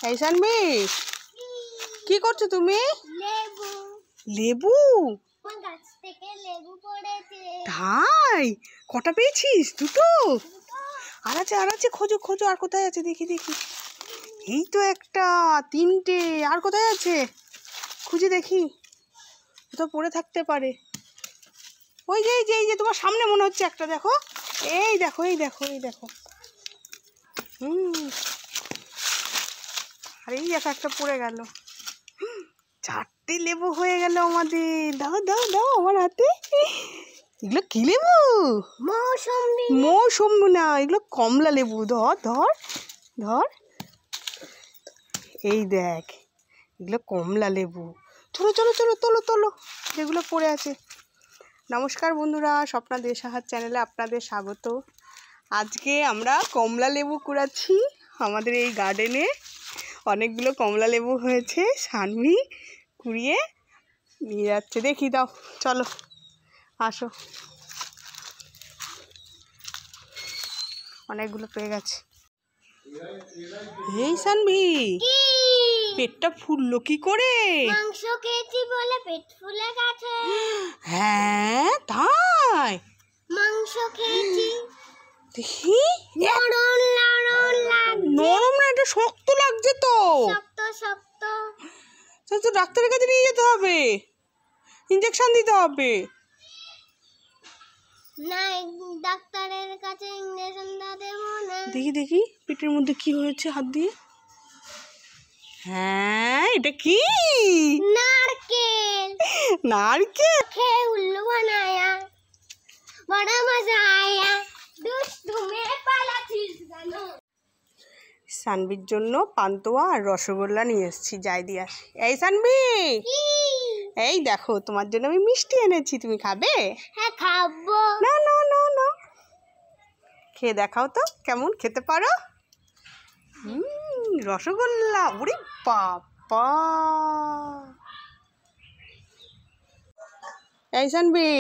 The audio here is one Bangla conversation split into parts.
এই সানবি, কি করছো তুমি? লেবু। লেবু? আমার গাছ থেকে লেবু পড়েছে। তাই? কটা পেয়েছিস? দুটো? আর আছে খোঁজো খোঁজো, আর কোথায় আছে দেখি দেখি। এই তো একটা, তিনটে, আর কোথায় আছে খুঁজে দেখি। কোথাও পড়ে থাকতে পারে। ওই যে এই যে তোমার সামনে মনে হচ্ছে একটা, দেখো। এই দেখো এই দেখো এই দেখো। আর এই দেখো একটা পড়ে গেল। 4টে লেবু হয়ে গেল আমাদের। দাও দাও দাও আমার হাতে। এগুলো কি লেবু? মৌসুমী। মৌসুমী না, এগুলো কমলা লেবু। ধর ধর ধর, এই দেখ, এগুলো কমলা লেবু। চলো চলো চলো, তোলো তোলো যেগুলো পড়ে আছে। নমস্কার বন্ধুরা, স্বপ্না দেশাহার চ্যানেলে আপনাদের স্বাগত। আজকে আমরা কমলা লেবু কুড়াচ্ছি। আমাদের এই গার্ডেনে অনেকগুলো কমলা লেবু হয়েছে। সানভি কুড়িয়ে নিয়ে যাচ্ছে। দেখি, দাও, চলো আসো। অনেকগুলো পেয়ে গেছে। এই সানভি, পেটটা ফুললো কি করে? মাংস খেয়েছি বলে পেট ফুলে গেছে। হ্যাঁ তাই? মাংস খেয়েছি। দেখি, নরম নরম লাগছে। নরম না, এটা শক্ত লাগছে তো। শক্ত শক্ত। তো ডাক্তারের কাছে নিয়ে যেতে হবে, ইঞ্জেকশন দিতে হবে। না, ডাক্তারের কাছে ইঞ্জেকশন দেবো না। দেখি দেখি পেটের মধ্যে কি হয়েছে, হাত দিয়ে। হ্যাঁ, এটা কি? नारकेल। नारकेल? खेल उल्लू बनाया, बड़ा मजा आया। तुम्हें पाला चीज बनो। সানবির জন্য পান্তুয়া আর রসগোল্লা নিয়ে এসেছি, যাই দিয়ে আসি। এই সানবি, এই দেখো তোমার জন্য আমি মিষ্টি এনেছি, তুমি খাবে? হ্যাঁ খাবো। না না না না, খেয়ে দেখাও তো কেমন খেতে পারো। রসগোল্লা, ওরে বাবা। এই সানবি,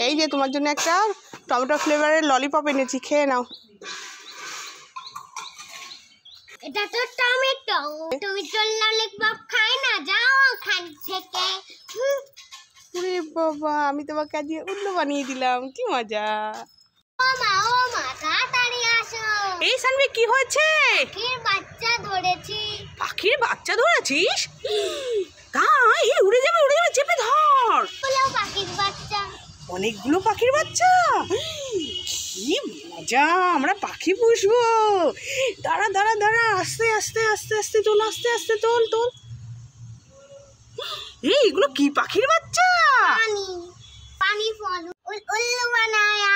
এই যে তোমার জন্য একটা টমেটো ফ্লেভারের ললিপপ এনেছি, খেয়ে নাও। এটা তো টমেটো। তুমি তো ললিপপ খাই না, যাও ওখান থেকে। ওরে বাবা, আমি তোমাকে আজ উল্লু বানিয়ে দিলাম, কি মজা। ও মা তাড়াতাড়ি আসো। এই সানবি, কি হয়েছে? পাখির বাচ্চা ধরেছি। পাখির বাচ্চা ধরেছিস? তাই? উড়ে যাবে উড়ে যাবে, চেপে ধর। বলো পাখির বাচ্চা। অনেকগুলো পাখির বাচ্চা, কি মজা, আমরা পাখি পুষবো। দাঁড়া দাঁড়া দাঁড়া, আস্তে আস্তে আস্তে আস্তে তোল, আস্তে আস্তে তোল তোল। এই এগুলো কি পাখির বাচ্চা? पानी पानी फॉलो उल्लू बनाया,